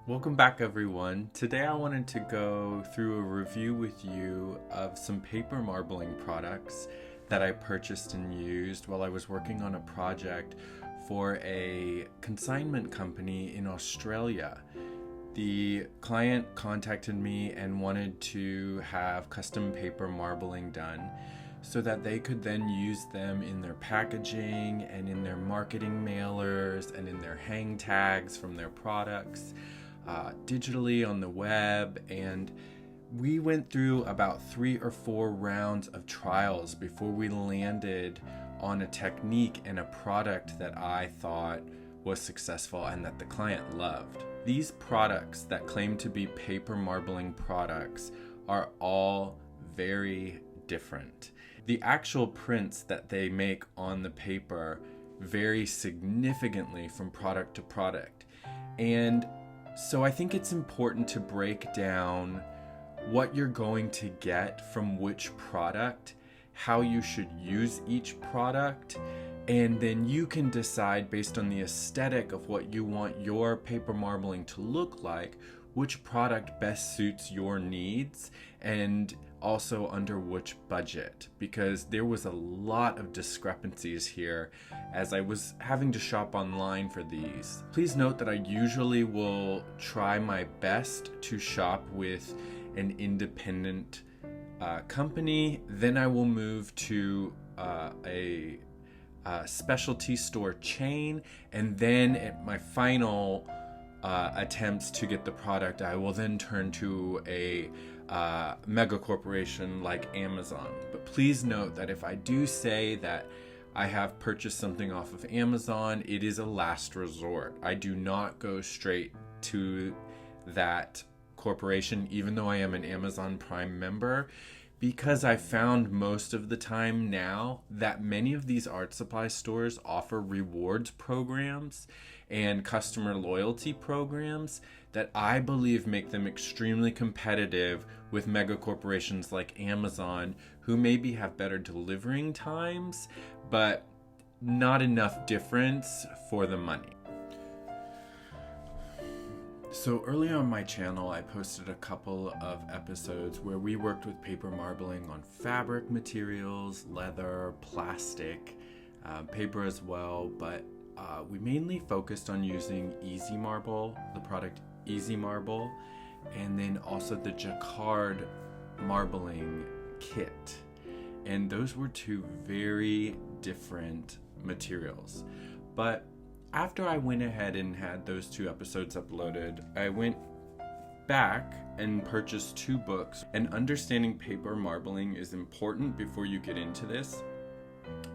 Welcome back, everyone. Today I wanted to go through a review with you of some paper marbling products that I purchased and used while I was working on a project for a consignment company in Australia. The client contacted me and wanted to have custom paper marbling done so that they could then use them in their packaging and in their marketing mailers and in their hang tags from their products. Digitally on the web, and we went through about 3 or 4 rounds of trials before we landed on a technique and a product that I thought was successful and that the client loved. These products that claim to be paper marbling products are all very different. The actual prints that they make on the paper vary significantly from product to product, and so I think it's important to break down what you're going to get from which product, how you should use each product, and then you can decide based on the aesthetic of what you want your paper marbling to look like, which product best suits your needs and also under which budget, because there was a lot of discrepancies here as I was having to shop online for these. Please note that I usually will try my best to shop with an independent company. Then I will move to a specialty store chain, and then at my final attempts to get the product, I will then turn to a mega corporation like Amazon. But please note that if I do say that I have purchased something off of Amazon, it is a last resort. I do not go straight to that corporation, even though I am an Amazon Prime member, because I found most of the time now that many of these art supply stores offer rewards programs and customer loyalty programs that I believe make them extremely competitive with mega corporations like Amazon, who maybe have better delivering times, but not enough difference for the money. So early on my channel, I posted a couple of episodes where we worked with paper marbling on fabric materials, leather, plastic, paper as well, but we mainly focused on using Easy Marble, the product Easy Marble, and then also the Jacquard Marbling Kit. And those were 2 very different materials. But after I went ahead and had those 2 episodes uploaded, I went back and purchased 2 books. And understanding paper marbling is important before you get into this,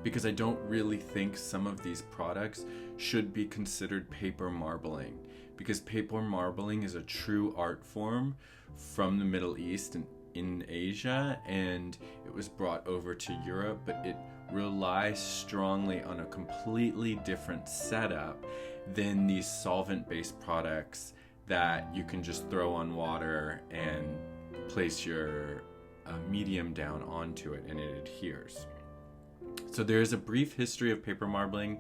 because I don't really think some of these products should be considered paper marbling, because paper marbling is a true art form from the Middle East and in Asia, and it was brought over to Europe, but it relies strongly on a completely different setup than these solvent-based products that you can just throw on water and place your medium down onto it and it adheres. So there's a brief history of paper marbling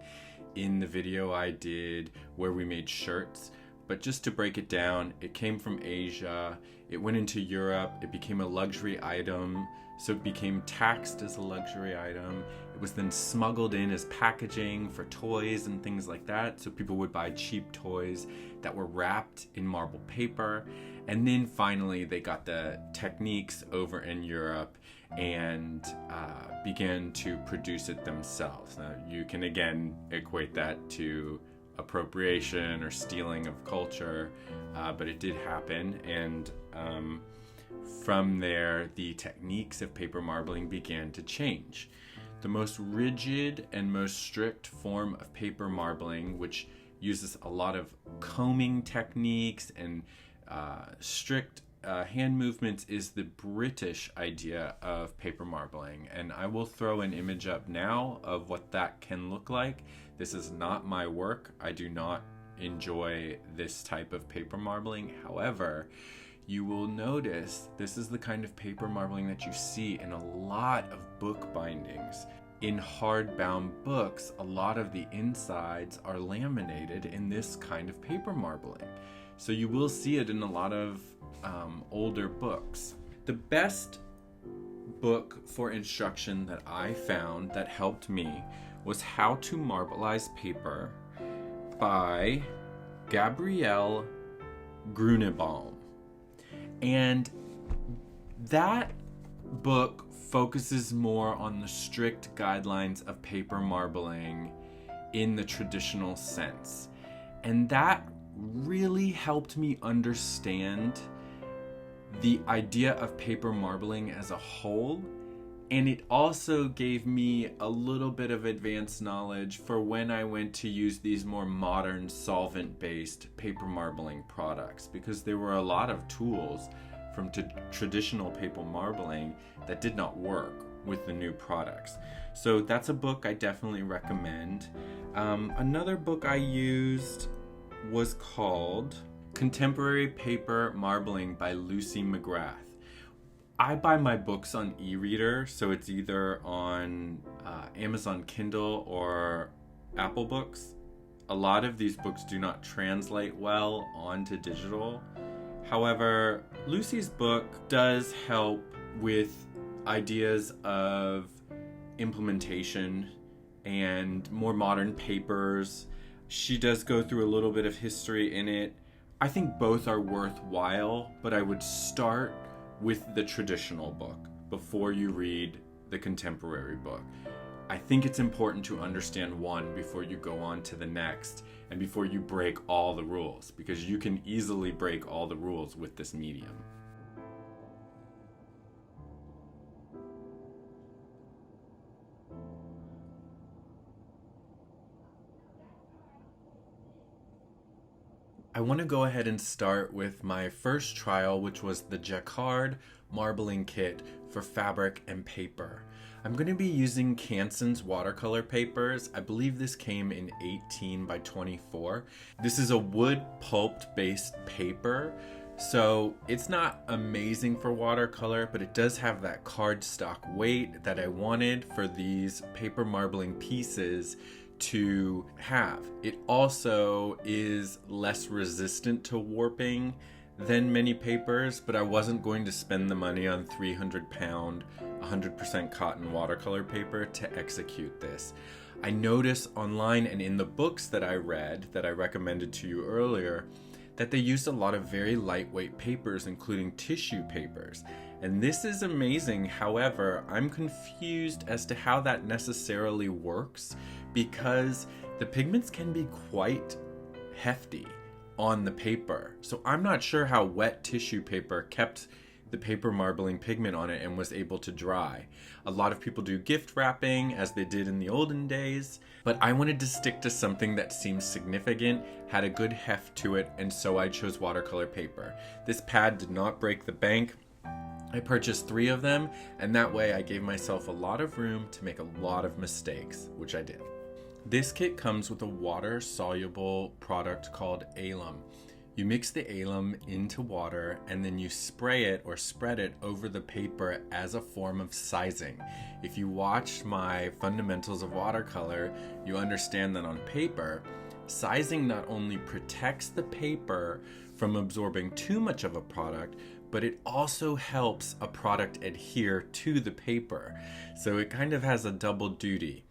in the video I did where we made shirts, but just to break it down, it came from Asia, it went into Europe, it became a luxury item, so it became taxed as a luxury item. It was then smuggled in as packaging for toys and things like that, so people would buy cheap toys that were wrapped in marble paper. And then finally they got the techniques over in Europe and began to produce it themselves. Now you can again equate that to appropriation or stealing of culture, but it did happen, and from there the techniques of paper marbling began to change. The most rigid and most strict form of paper marbling, which uses a lot of combing techniques and strict hand movements, is the British idea of paper marbling, and I will throw an image up now of what that can look like. This is not my work. I do not enjoy this type of paper marbling. However, you will notice this is the kind of paper marbling that you see in a lot of book bindings. In hardbound books, a lot of the insides are laminated in this kind of paper marbling. So you will see it in a lot of older books. The best book for instruction that I found that helped me was How to Marbleize Paper by Gabrielle Grunebaum. And that book focuses more on the strict guidelines of paper marbling in the traditional sense. And that really helped me understand the idea of paper marbling as a whole, and it also gave me a little bit of advanced knowledge for when I went to use these more modern solvent-based paper marbling products, because there were a lot of tools from traditional paper marbling that did not work with the new products. So that's a book I definitely recommend. Another book I used was called Contemporary Paper Marbling by Lucy McGrath. I buy my books on e-reader, so it's either on Amazon Kindle or Apple Books. A lot of these books do not translate well onto digital. However, Lucy's book does help with ideas of implementation and more modern papers. She does go through a little bit of history in it. I think both are worthwhile, but I would start with the traditional book before you read the contemporary book. I think it's important to understand one before you go on to the next and before you break all the rules, because you can easily break all the rules with this medium. I want to go ahead and start with my first trial, which was the Jacquard Marbling Kit for fabric and paper. I'm going to be using Canson's watercolor papers. I believe this came in 18 by 24. This is a wood pulped based paper, so it's not amazing for watercolor, but it does have that cardstock weight that I wanted for these paper marbling pieces to have. It also is less resistant to warping than many papers, but I wasn't going to spend the money on 300 pound 100% cotton watercolor paper to execute this. I noticed online and in the books that I read that I recommended to you earlier that they used a lot of very lightweight papers, including tissue papers. And this is amazing. However, I'm confused as to how that necessarily works, because the pigments can be quite hefty on the paper. So I'm not sure how wet tissue paper kept the paper marbling pigment on it and was able to dry. A lot of people do gift wrapping as they did in the olden days, but I wanted to stick to something that seemed significant, had a good heft to it, and so I chose watercolor paper. This pad did not break the bank. I purchased 3 of them, and that way I gave myself a lot of room to make a lot of mistakes, which I did. This kit comes with a water-soluble product called alum. You mix the alum into water and then you spray it or spread it over the paper as a form of sizing. If you watched my Fundamentals of Watercolor, you understand that on paper, sizing not only protects the paper from absorbing too much of a product, but it also helps a product adhere to the paper. So it kind of has a double duty.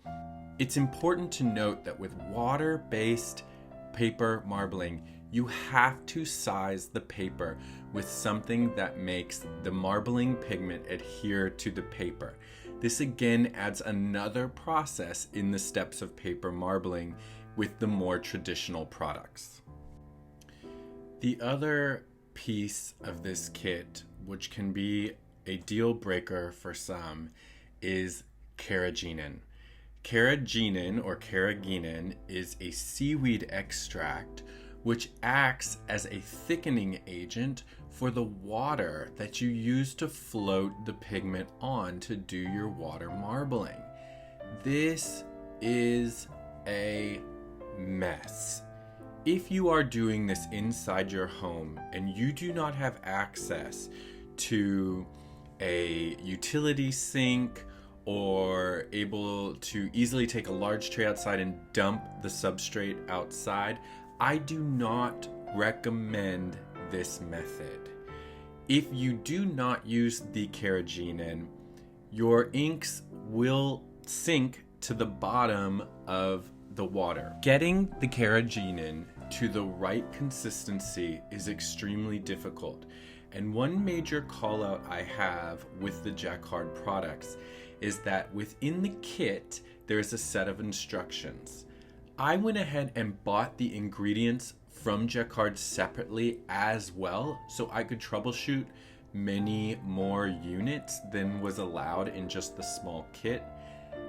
It's important to note that with water-based paper marbling, you have to size the paper with something that makes the marbling pigment adhere to the paper. This again adds another process in the steps of paper marbling with the more traditional products. The other piece of this kit, which can be a deal breaker for some, is carrageenan. Carrageenan or carrageenan is a seaweed extract which acts as a thickening agent for the water that you use to float the pigment on to do your water marbling. This is a mess. If you are doing this inside your home and you do not have access to a utility sink or able to easily take a large tray outside and dump the substrate outside, I do not recommend this method. If you do not use the carrageenan, your inks will sink to the bottom of the water. Getting the carrageenan to the right consistency is extremely difficult. And one major call out I have with the Jacquard products is that within the kit, there's a set of instructions. I went ahead and bought the ingredients from Jacquard separately as well, so I could troubleshoot many more units than was allowed in just the small kit.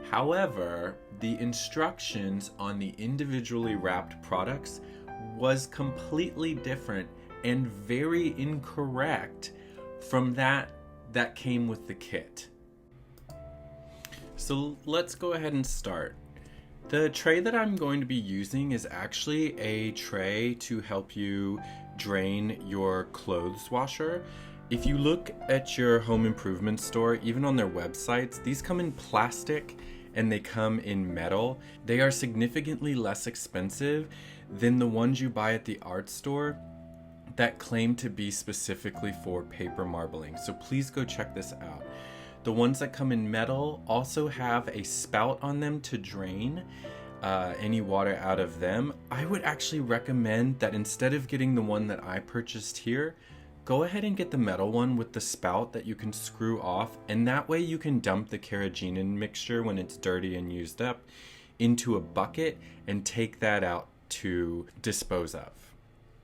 However, the instructions on the individually wrapped products was completely different and very incorrect from that came with the kit. So let's go ahead and start. The tray that I'm going to be using is actually a tray to help you drain your clothes washer. If you look at your home improvement store, even on their websites, these come in plastic and they come in metal. They are significantly less expensive than the ones you buy at the art store that claim to be specifically for paper marbling. So please go check this out. The ones that come in metal also have a spout on them to drain any water out of them. I would actually recommend that instead of getting the one that I purchased here, go ahead and get the metal one with the spout that you can screw off, and that way you can dump the carrageenan mixture when it's dirty and used up into a bucket and take that out to dispose of.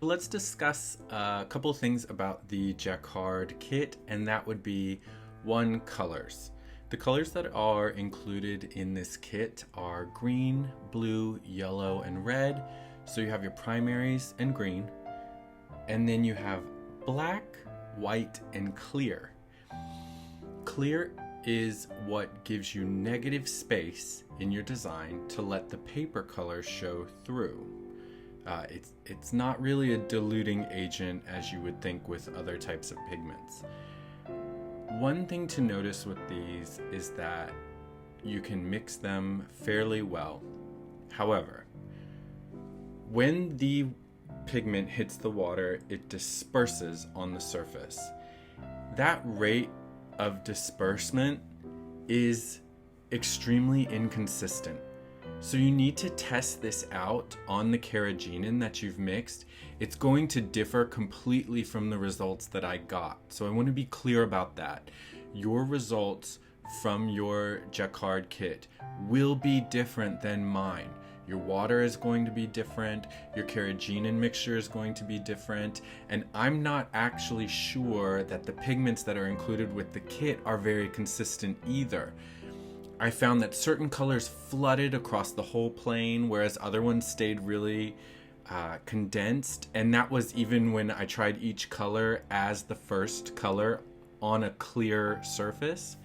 Let's discuss a couple things about the Jacquard kit, and that would be one, colors. The colors that are included in this kit are green, blue, yellow, and red. So you have your primaries and green, and then you have black, white, and clear. Clear is what gives you negative space in your design to let the paper color show through. It's not really a diluting agent as you would think with other types of pigments. One thing to notice with these is that you can mix them fairly well. However, when the pigment hits the water, it disperses on the surface. That rate of disbursement is extremely inconsistent. So you need to test this out on the carrageenan that you've mixed. It's going to differ completely from the results that I got. So I want to be clear about that. Your results from your Jacquard kit will be different than mine. Your water is going to be different, your carrageenan mixture is going to be different, and I'm not actually sure that the pigments that are included with the kit are very consistent either. I found that certain colors flooded across the whole plane, whereas other ones stayed really condensed, and that was even when I tried each color as the first color on a clear surface.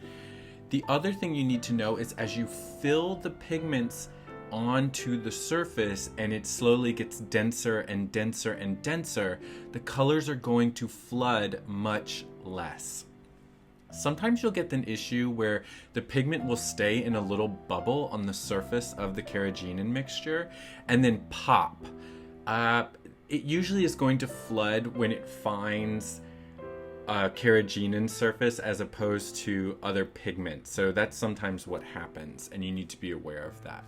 The other thing you need to know is as you fill the pigments onto the surface and it slowly gets denser and denser and denser, the colors are going to flood much less. Sometimes you'll get an issue where the pigment will stay in a little bubble on the surface of the carrageenan mixture and then pop. It usually is going to flood when it finds a carrageenan surface as opposed to other pigments. So that's sometimes what happens, and you need to be aware of that.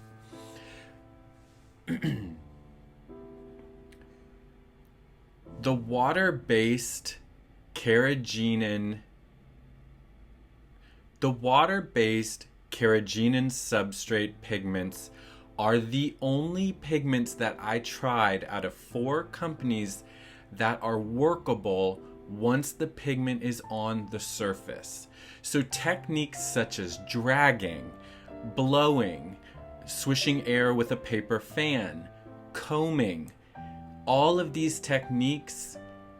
The water-based carrageenan substrate pigments are the only pigments that I tried out of 4 companies that are workable once the pigment is on the surface. So techniques such as dragging, blowing, swishing air with a paper fan, combing, all of these techniques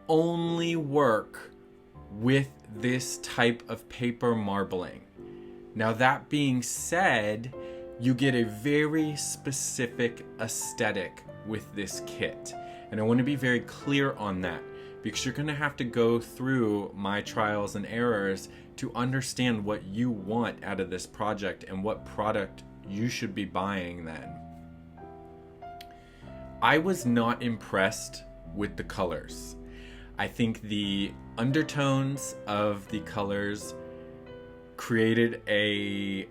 only work with this type of paper marbling. Now that being said, you get a very specific aesthetic with this kit. And I want to be very clear on that because you're going to have to go through my trials and errors to understand what you want out of this project and what product you should be buying then. I was not impressed with the colors. I think the undertones of the colors created a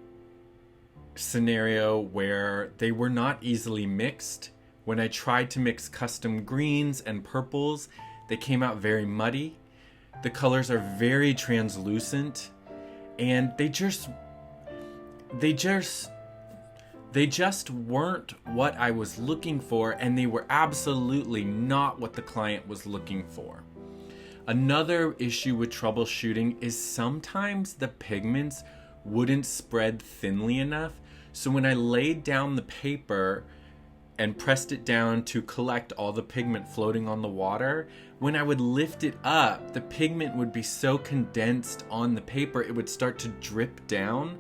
scenario where they were not easily mixed. When I tried to mix custom greens and purples, they came out very muddy. The colors are very translucent, and they just weren't what I was looking for, and they were absolutely not what the client was looking for. Another issue with troubleshooting is sometimes the pigments wouldn't spread thinly enough. So when I laid down the paper and pressed it down to collect all the pigment floating on the water, when I would lift it up, the pigment would be so condensed on the paper, it would start to drip down,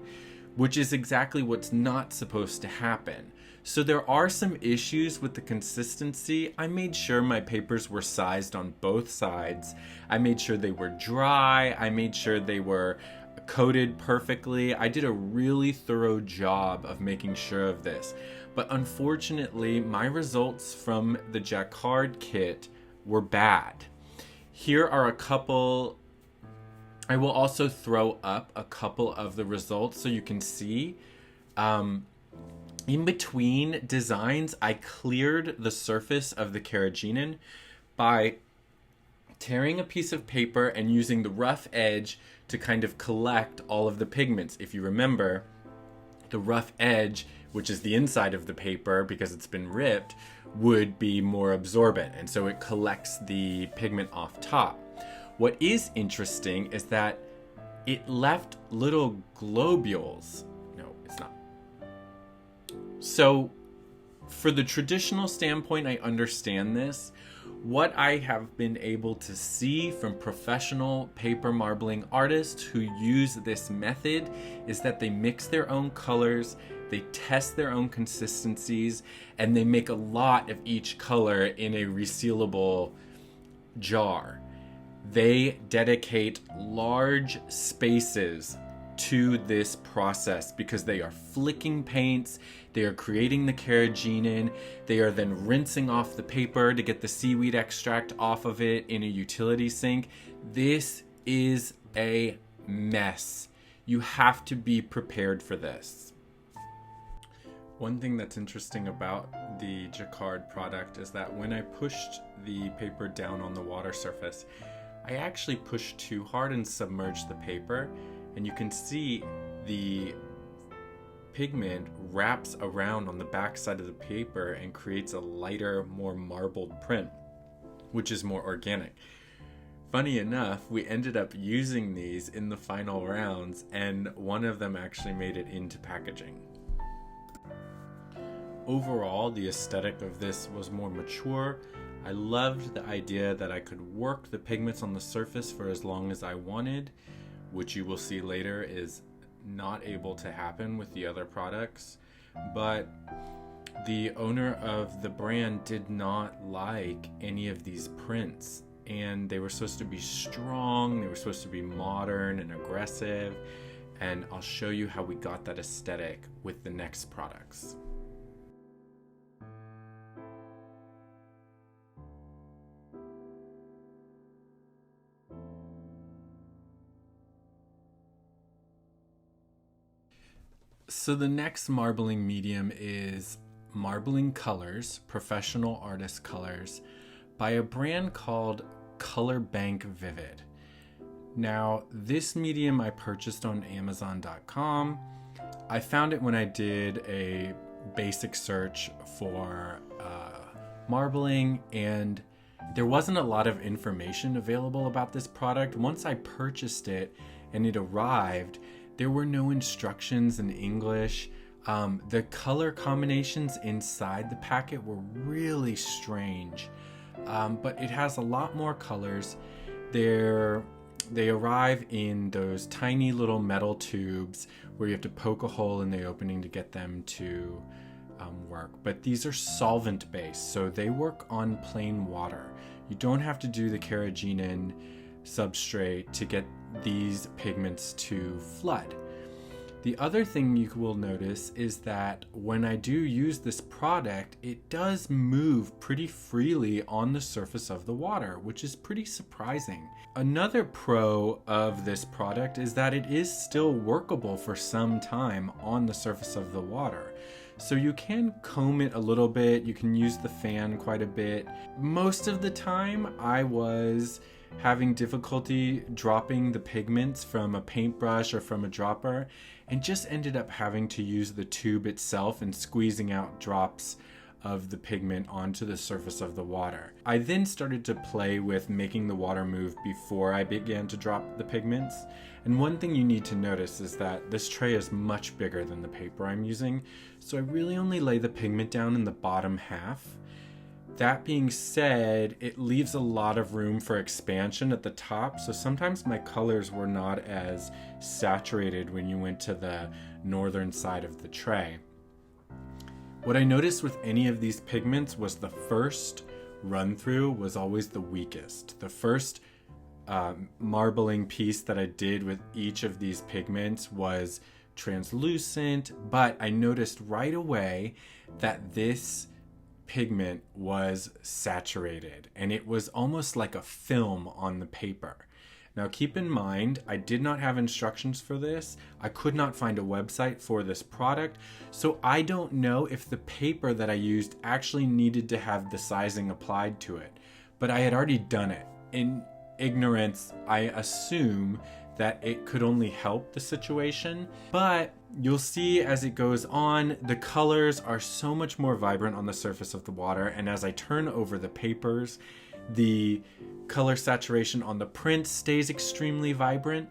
which is exactly what's not supposed to happen. So there are some issues with the consistency. I made sure my papers were sized on both sides. I made sure they were dry. I made sure they were coated perfectly. I did a really thorough job of making sure of this. But unfortunately, my results from the Jacquard kit were bad. Here are a couple. I will also throw up a couple of the results so you can see. In between designs, I cleared the surface of the carrageenan by tearing a piece of paper and using the rough edge to kind of collect all of the pigments. If you remember, the rough edge, which is the inside of the paper because it's been ripped, would be more absorbent, and so it collects the pigment off top. What is interesting is that it left little globules. No, it's not. So for the traditional standpoint, I understand this. What I have been able to see from professional paper marbling artists who use this method is that they mix their own colors, they test their own consistencies, and they make a lot of each color in a resealable jar. They dedicate large spaces to this process because they are flicking paints, they are creating the carrageenan, they are then rinsing off the paper to get the seaweed extract off of it in a utility sink. This is a mess. You have to be prepared for this. One thing that's interesting about the Jacquard product is that when I pushed the paper down on the water surface, I actually pushed too hard and submerged the paper, and you can see the pigment wraps around on the back side of the paper and creates a lighter, more marbled print, which is more organic. Funny enough, we ended up using these in the final rounds, and one of them actually made it into packaging. Overall, the aesthetic of this was more mature. I loved the idea that I could work the pigments on the surface for as long as I wanted, which you will see later is not able to happen with the other products. But the owner of the brand did not like any of these prints, and they were supposed to be strong, they were supposed to be modern and aggressive, and I'll show you how we got that aesthetic with the next products. So the next marbling medium is Marbling Colors, Professional Artist Colors, by a brand called Color Bank Vivid. Now, this medium I purchased on Amazon.com. I found it when I did a basic search for marbling, and there wasn't a lot of information available about this product. Once I purchased it and it arrived, there were no instructions in English. The color combinations inside the packet were really strange, but it has a lot more colors. They arrive in those tiny little metal tubes where you have to poke a hole in the opening to get them to work. But these are solvent based, so they work on plain water. You don't have to do the carrageenan substrate to get these pigments to flood. The other thing you will notice is that when I do use this product, it does move pretty freely on the surface of the water, which is pretty surprising. Another pro of this product is that it is still workable for some time on the surface of the water. So you can comb it a little bit, you can use the fan quite a bit. Most of the time I was having difficulty dropping the pigments from a paintbrush or from a dropper, and just ended up having to use the tube itself and squeezing out drops of the pigment onto the surface of the water. I then started to play with making the water move before I began to drop the pigments. And one thing you need to notice is that this tray is much bigger than the paper I'm using, so I really only lay the pigment down in the bottom half. That being said, it leaves a lot of room for expansion at the top, so sometimes my colors were not as saturated when you went to the northern side of the tray. What I noticed with any of these pigments was the first run through was always the weakest. The first marbling piece that I did with each of these pigments was translucent, but I noticed right away that this pigment was saturated and it was almost like a film on the paper. Now keep in mind, I did not have instructions for this. I could not find a website for this product, so I don't know if the paper that I used actually needed to have the sizing applied to it, but I had already done it. In ignorance, I assume that it could only help the situation, but you'll see as it goes on, the colors are so much more vibrant on the surface of the water, and as I turn over the papers, the color saturation on the print stays extremely vibrant.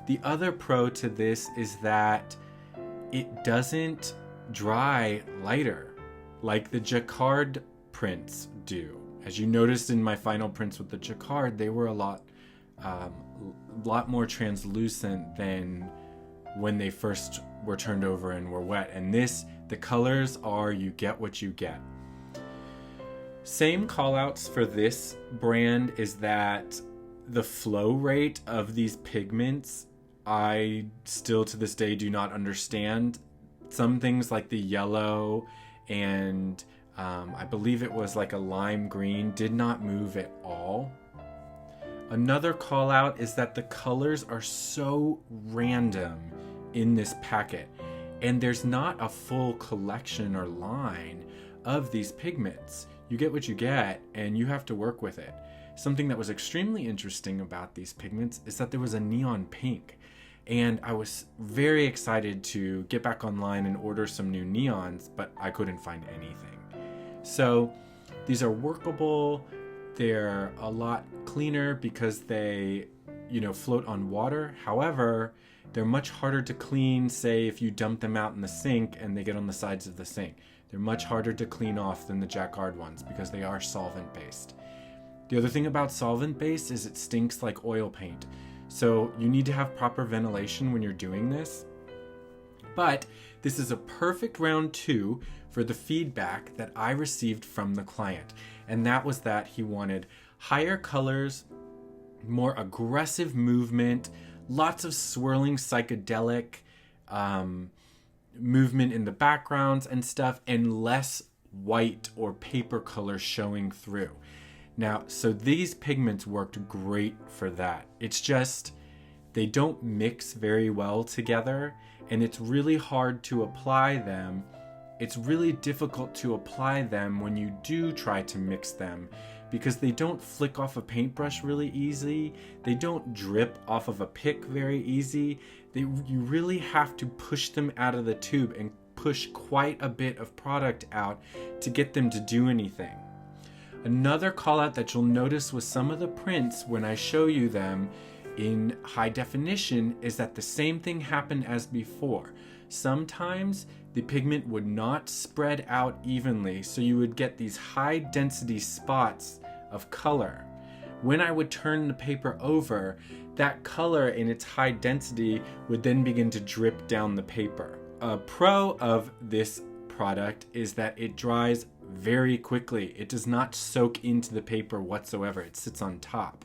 The other pro to this is that it doesn't dry lighter like the Jacquard prints do. As you noticed in my final prints with the Jacquard, they were a lot more translucent than when they first were turned over and were wet. And this, the colors are, you get what you get. Same callouts for this brand is that the flow rate of these pigments, I still to this day do not understand. Some things like the yellow and I believe it was like a lime green did not move at all. Another call out is that the colors are so random in this packet, and there's not a full collection or line of these pigments. You get what you get, and you have to work with it. Something that was extremely interesting about these pigments is that there was a neon pink, and I was very excited to get back online and order some new neons, but I couldn't find anything. So these are workable. They're a lot cleaner because they, float on water. However, they're much harder to clean, say, if you dump them out in the sink and they get on the sides of the sink. They're much harder to clean off than the Jacquard ones because they are solvent-based. The other thing about solvent-based is it stinks like oil paint. So you need to have proper ventilation when you're doing this. But this is a perfect round 2 for the feedback that I received from the client. And that was that he wanted higher colors, more aggressive movement, lots of swirling psychedelic movement in the backgrounds and stuff, and less white or paper color showing through. Now, so these pigments worked great for that. It's just, they don't mix very well together, and it's really hard to apply them. It's really difficult to apply them when you do try to mix them, because they don't flick off a paintbrush really easy. They don't drip off of a pick very easy. You really have to push them out of the tube and push quite a bit of product out to get them to do anything. Another call out that you'll notice with some of the prints when I show you them in high definition is that the same thing happened as before. Sometimes the pigment would not spread out evenly, so you would get these high density spots of color. When I would turn the paper over, that color in its high density would then begin to drip down the paper. A pro of this product is that it dries very quickly. It does not soak into the paper whatsoever. It sits on top.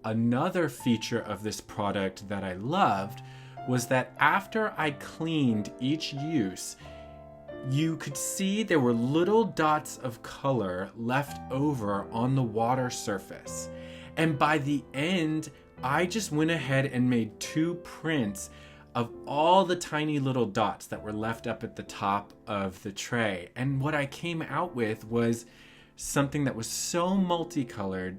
Another feature of this product that I loved was that after I cleaned each use, you could see there were little dots of color left over on the water surface. And by the end, I just went ahead and made 2 prints of all the tiny little dots that were left up at the top of the tray. And what I came out with was something that was so multicolored,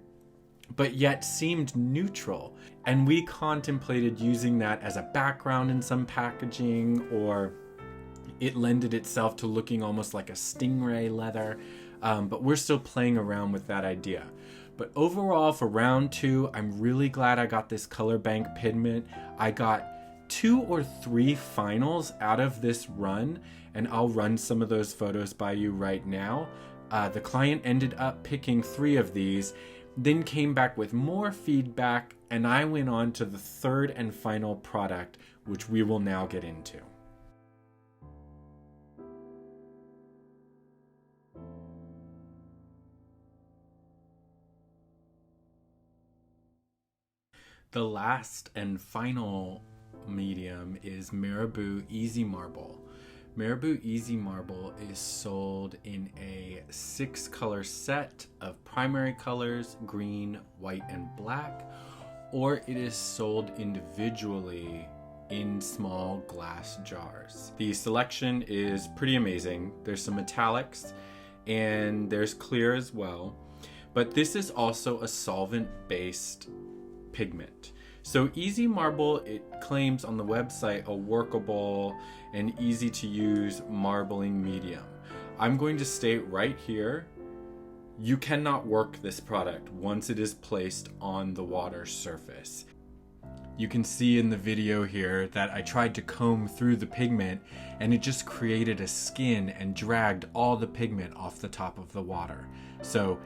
but yet seemed neutral. And we contemplated using that as a background in some packaging, or it lended itself to looking almost like a stingray leather. But we're still playing around with that idea. But overall, for round 2, I'm really glad I got this color bank pigment. I got 2 or 3 finals out of this run, and I'll run some of those photos by you right now. The client ended up picking 3 of these, then came back with more feedback, and I went on to the 3rd and final product, which we will now get into. The last and final medium is Marabu Easy Marble. Marabu Easy Marble is sold in a 6-color set of primary colors, green, white, and black, or it is sold individually in small glass jars. The selection is pretty amazing. There's some metallics and there's clear as well, but this is also a solvent-based pigment. So Easy Marble, it claims on the website a workable and easy to use marbling medium. I'm going to state right here, you cannot work this product once it is placed on the water surface. You can see in the video here that I tried to comb through the pigment and it just created a skin and dragged all the pigment off the top of the water. So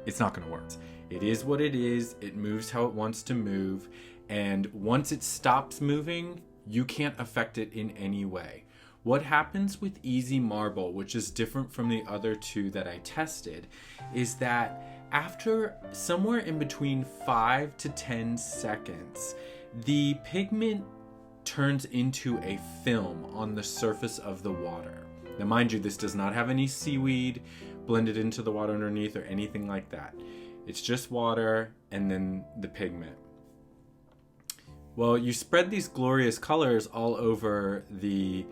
it's not going to work. It is what it is. It moves how it wants to move. And once it stops moving, you can't affect it in any way. What happens with Easy Marble, which is different from the other 2 that I tested, is that after somewhere in between 5 to 10 seconds, the pigment turns into a film on the surface of the water. Now, mind you, this does not have any seaweed blended into the water underneath or anything like that. It's just water and then the pigment. Well, you spread these glorious colors all over the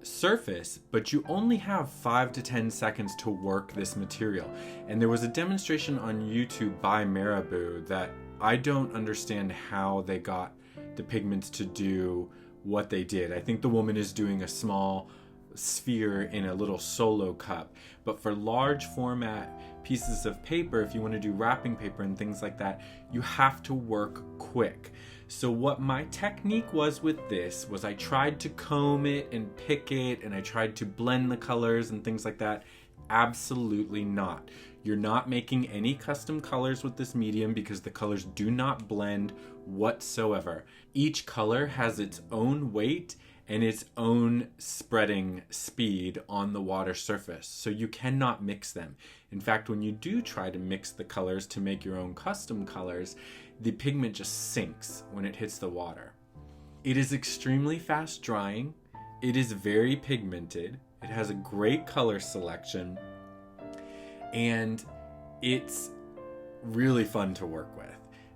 surface, but you only have 5 to 10 seconds to work this material. And there was a demonstration on YouTube by Marabu that I don't understand how they got the pigments to do what they did. I think the woman is doing a small sphere in a little solo cup, but for large format pieces of paper, if you want to do wrapping paper and things like that, you have to work quick. So what my technique was with this was I tried to comb it and pick it, and I tried to blend the colors and things like that. Absolutely not. You're not making any custom colors with this medium because the colors do not blend whatsoever. Each color has its own weight and its own spreading speed on the water surface, so you cannot mix them. In fact, when you do try to mix the colors to make your own custom colors, the pigment just sinks when it hits the water. It is extremely fast drying. It is very pigmented. It has a great color selection, and it's really fun to work with.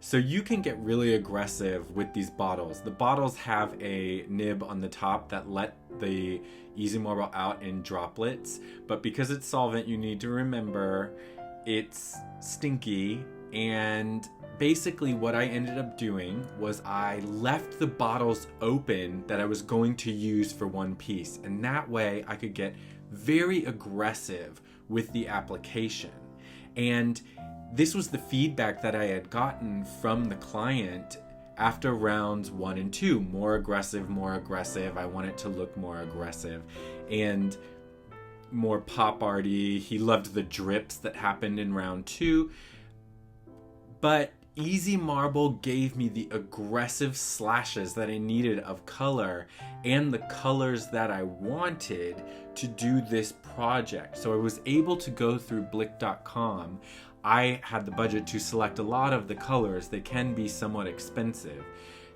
So you can get really aggressive with these bottles. The bottles have a nib on the top that let the Easy Marble out in droplets, but because it's solvent, you need to remember it's stinky. And basically what I ended up doing was I left the bottles open that I was going to use for one piece, and that way I could get very aggressive with the application. And this was the feedback that I had gotten from the client after rounds 1 and 2. More aggressive, more aggressive. I want it to look more aggressive and more pop arty. He loved the drips that happened in round 2. But Easy Marble gave me the aggressive slashes that I needed of color and the colors that I wanted to do this project. So I was able to go through Blick.com. I had the budget to select a lot of the colors. They can be somewhat expensive.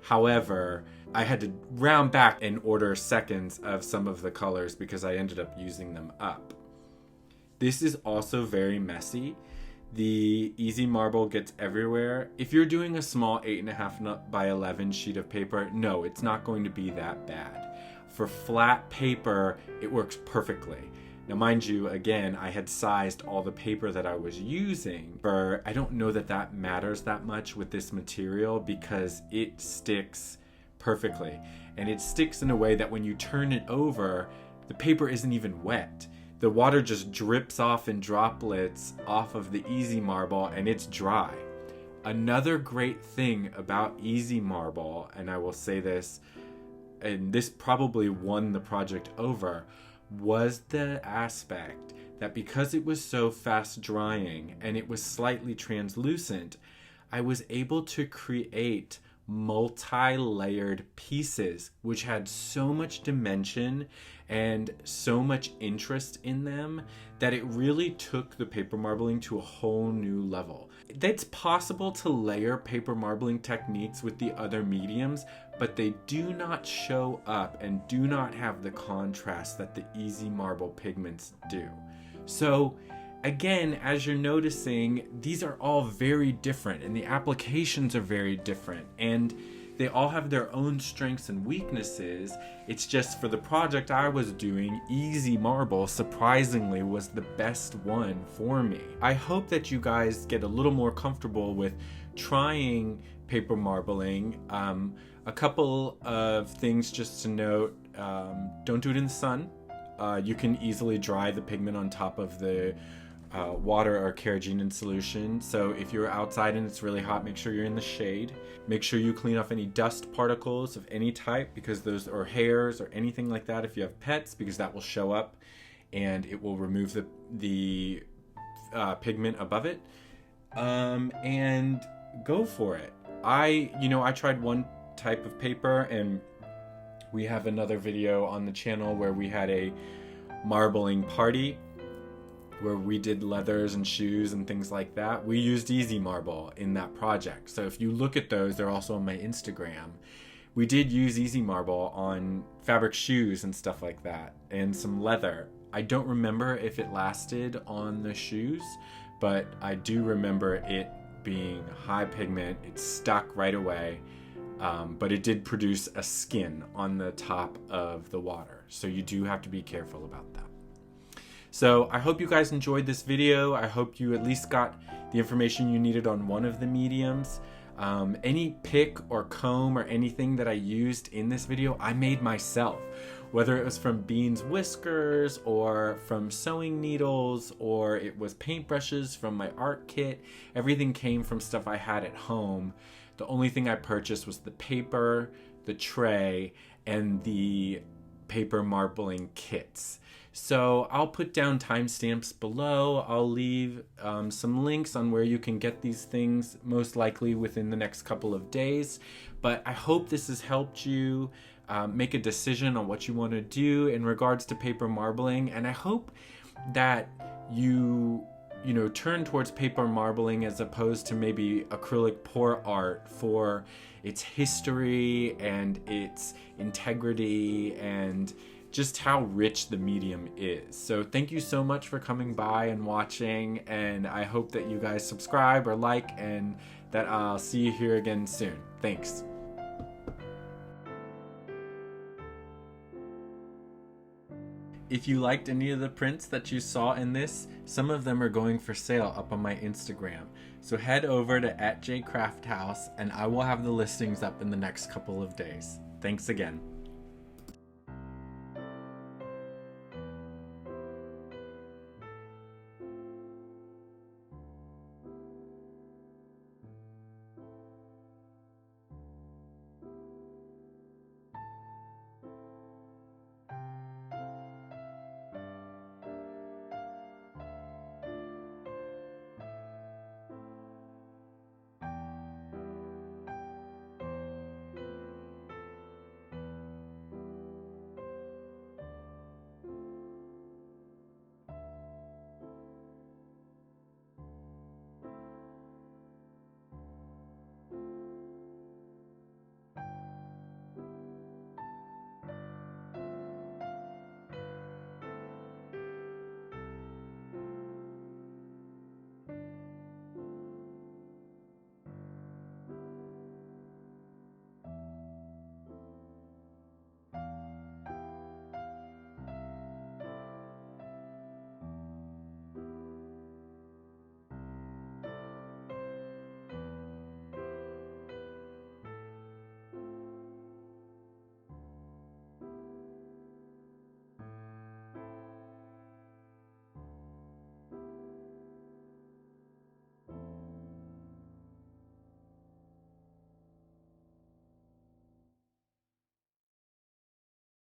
However, I had to round back and order seconds of some of the colors because I ended up using them up. This is also very messy. The Easy Marble gets everywhere. If you're doing a small 8.5 by 11 sheet of paper, no, it's not going to be that bad. For flat paper, it works perfectly. Now, mind you, again, I had sized all the paper that I was using, but I don't know that that matters that much with this material because it sticks perfectly. And it sticks in a way that when you turn it over, the paper isn't even wet. The water just drips off in droplets off of the Easy Marble and it's dry. Another great thing about Easy Marble, and I will say this, and this probably won the project over, was the aspect that because it was so fast drying and it was slightly translucent, I was able to create multi-layered pieces which had so much dimension and so much interest in them that it really took the paper marbling to a whole new level. It's possible to layer paper marbling techniques with the other mediums, but they do not show up and do not have the contrast that the Easy Marble pigments do. So again, as you're noticing, these are all very different and the applications are very different and they all have their own strengths and weaknesses. It's just for the project I was doing, Easy Marble surprisingly was the best one for me. I hope that you guys get a little more comfortable with trying paper marbling. A couple of things just to note, don't do it in the sun. You can easily dry the pigment on top of the water or carrageenan in solution. So if you're outside and it's really hot, make sure you're in the shade. Make sure you clean off any dust particles of any type, because those, or hairs or anything like that if you have pets, because that will show up and it will remove the pigment above it. And go for it. I tried one type of paper, and we have another video on the channel where we had a marbling party where we did leathers and shoes and things like that. We used Easy Marble in that project. So if you look at those, they're also on my Instagram. We did use Easy Marble on fabric shoes and stuff like that, and some leather. I don't remember if it lasted on the shoes, but I do remember it being high pigment. It stuck right away, but it did produce a skin on the top of the water. So you do have to be careful about that. So I hope you guys enjoyed this video. I hope you at least got the information you needed on one of the mediums. Any pick or comb or anything that I used in this video, I made myself. Whether it was from Bean's whiskers or from sewing needles or it was paintbrushes from my art kit, everything came from stuff I had at home. The only thing I purchased was the paper, the tray, and the paper marbling kits. So I'll put down timestamps below. I'll leave some links on where you can get these things, most likely within the next couple of days. But I hope this has helped you make a decision on what you want to do in regards to paper marbling. And I hope that you turn towards paper marbling as opposed to maybe acrylic pour art for its history and its integrity and just how rich the medium is. So thank you so much for coming by and watching, and I hope that you guys subscribe or like, and that I'll see you here again soon. Thanks. If you liked any of the prints that you saw in this, some of them are going for sale up on my Instagram. So head over to @jcrafthouse and I will have the listings up in the next couple of days. Thanks again.